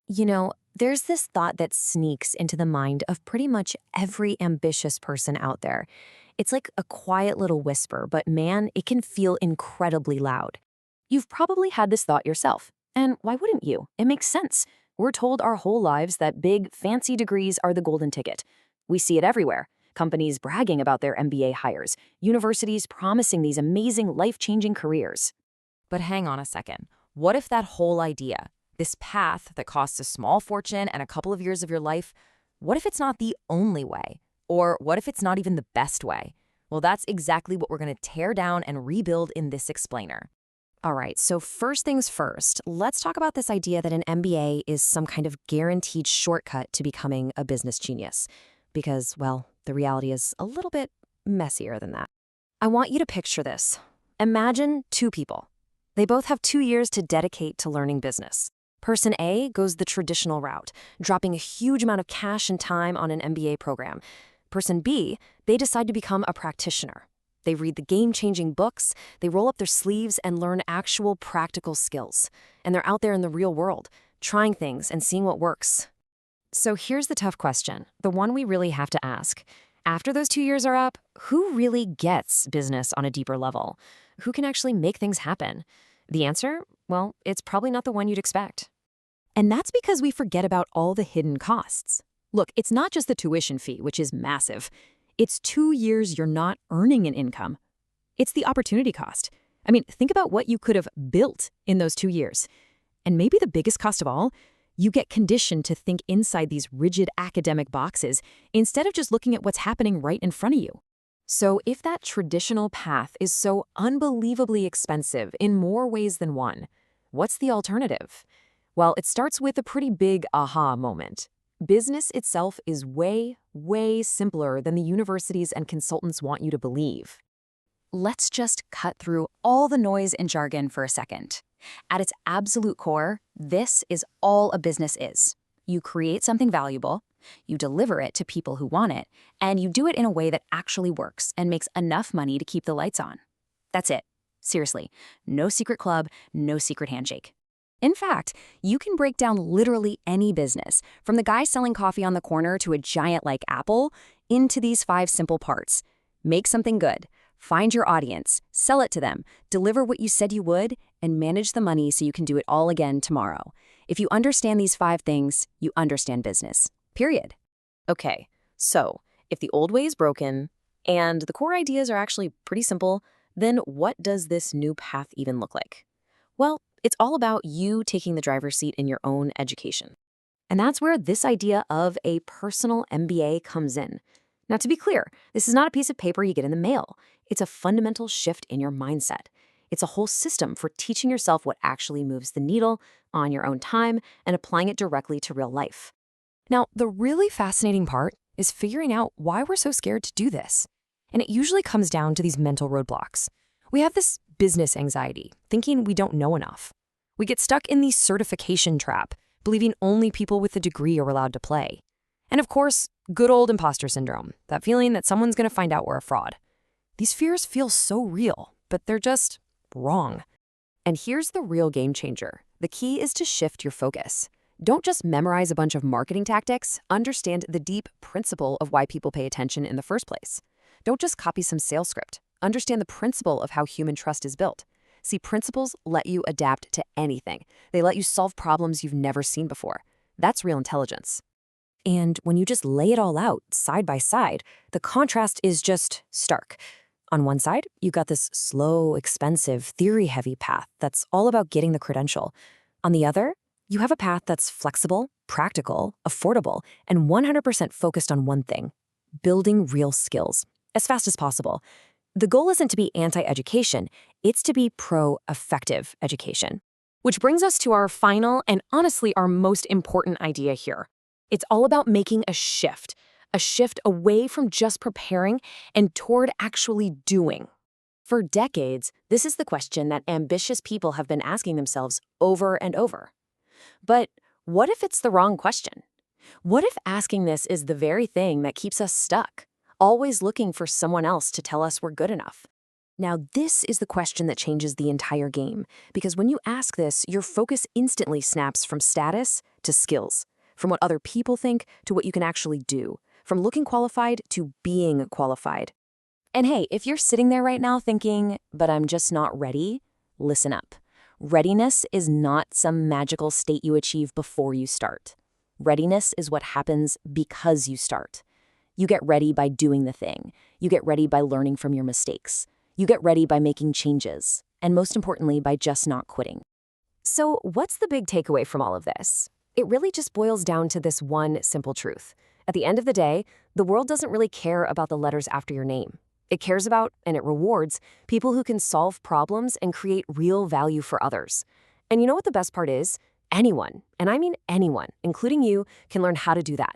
There's this thought that sneaks into the mind of pretty much every ambitious person out there. It's like a quiet little whisper, but man, it can feel incredibly loud. You've probably had this thought yourself. And why wouldn't you? It makes sense. We're told our whole lives that big, fancy degrees are the golden ticket. We see it everywhere. Companies bragging about their MBA hires, universities promising these amazing life-changing careers. But hang on a second. What if that whole idea, this path that costs a small fortune and a couple of years of your life, what if it's not the only way? Or what if it's not even the best way? Well, that's exactly what we're going to tear down and rebuild in this explainer. All right, so first things first, let's talk about this idea that an MBA is some kind of guaranteed shortcut to becoming a business genius. Because, well, the reality is a little bit messier than that. I want you to picture this. Imagine two people. They both have 2 years to dedicate to learning business. Person A goes the traditional route, dropping a huge amount of cash and time on an MBA program. Person B, they decide to become a practitioner. They read the game-changing books, they roll up their sleeves and learn actual practical skills. And they're out there in the real world, trying things and seeing what works. So here's the tough question, the one we really have to ask. After those 2 years are up, who really gets business on a deeper level? Who can actually make things happen? The answer? Well, it's probably not the one you'd expect. And that's because we forget about all the hidden costs. Look, it's not just the tuition fee, which is massive. It's 2 years you're not earning an income. It's the opportunity cost. I mean, think about what you could have built in those 2 years. And maybe the biggest cost of all, you get conditioned to think inside these rigid academic boxes instead of just looking at what's happening right in front of you. So if that traditional path is so unbelievably expensive in more ways than one, what's the alternative? Well, it starts with a pretty big aha moment. Business itself is way, way simpler than the universities and consultants want you to believe. Let's just cut through all the noise and jargon for a second. At its absolute core, this is all a business is. You create something valuable, you deliver it to people who want it, and you do it in a way that actually works and makes enough money to keep the lights on. That's it. Seriously, no secret club, no secret handshake. In fact, you can break down literally any business, from the guy selling coffee on the corner to a giant like Apple, into these 5 simple parts. Make something good, find your audience, sell it to them, deliver what you said you would, and manage the money so you can do it all again tomorrow. If you understand these 5 things, you understand business. Period. Okay, so if the old way is broken and the core ideas are actually pretty simple, then what does this new path even look like? Well, it's all about you taking the driver's seat in your own education. And that's where this idea of a personal MBA comes in. Now, to be clear, this is not a piece of paper you get in the mail. It's a fundamental shift in your mindset. It's a whole system for teaching yourself what actually moves the needle on your own time and applying it directly to real life. Now, the really fascinating part is figuring out why we're so scared to do this. And it usually comes down to these mental roadblocks. We have this business anxiety, thinking we don't know enough. We get stuck in the certification trap, believing only people with a degree are allowed to play. And of course, good old imposter syndrome, that feeling that someone's going to find out we're a fraud. These fears feel so real, but they're just wrong. And here's the real game changer. The key is to shift your focus. Don't just memorize a bunch of marketing tactics, understand the deep principle of why people pay attention in the first place. Don't just copy some sales script. Understand the principle of how human trust is built. See, principles let you adapt to anything. They let you solve problems you've never seen before. That's real intelligence. And when you just lay it all out, side by side, the contrast is just stark. On one side, you got this slow, expensive, theory-heavy path that's all about getting the credential. On the other, you have a path that's flexible, practical, affordable, and 100% focused on one thing: building real skills, as fast as possible. The goal isn't to be anti-education, it's to be pro-effective education. Which brings us to our final and honestly our most important idea here. It's all about making a shift away from just preparing and toward actually doing. For decades, this is the question that ambitious people have been asking themselves over and over. But what if it's the wrong question? What if asking this is the very thing that keeps us stuck, always looking for someone else to tell us we're good enough? Now, this is the question that changes the entire game, because when you ask this, your focus instantly snaps from status to skills, from what other people think to what you can actually do, from looking qualified to being qualified. And hey, if you're sitting there right now thinking, but I'm just not ready, listen up. Readiness is not some magical state you achieve before you start. Readiness is what happens because you start. You get ready by doing the thing. You get ready by learning from your mistakes. You get ready by making changes. And most importantly, by just not quitting. So, what's the big takeaway from all of this? It really just boils down to this one simple truth. At the end of the day, the world doesn't really care about the letters after your name. It cares about, and it rewards, people who can solve problems and create real value for others. And you know what the best part is? Anyone, and I mean anyone, including you, can learn how to do that.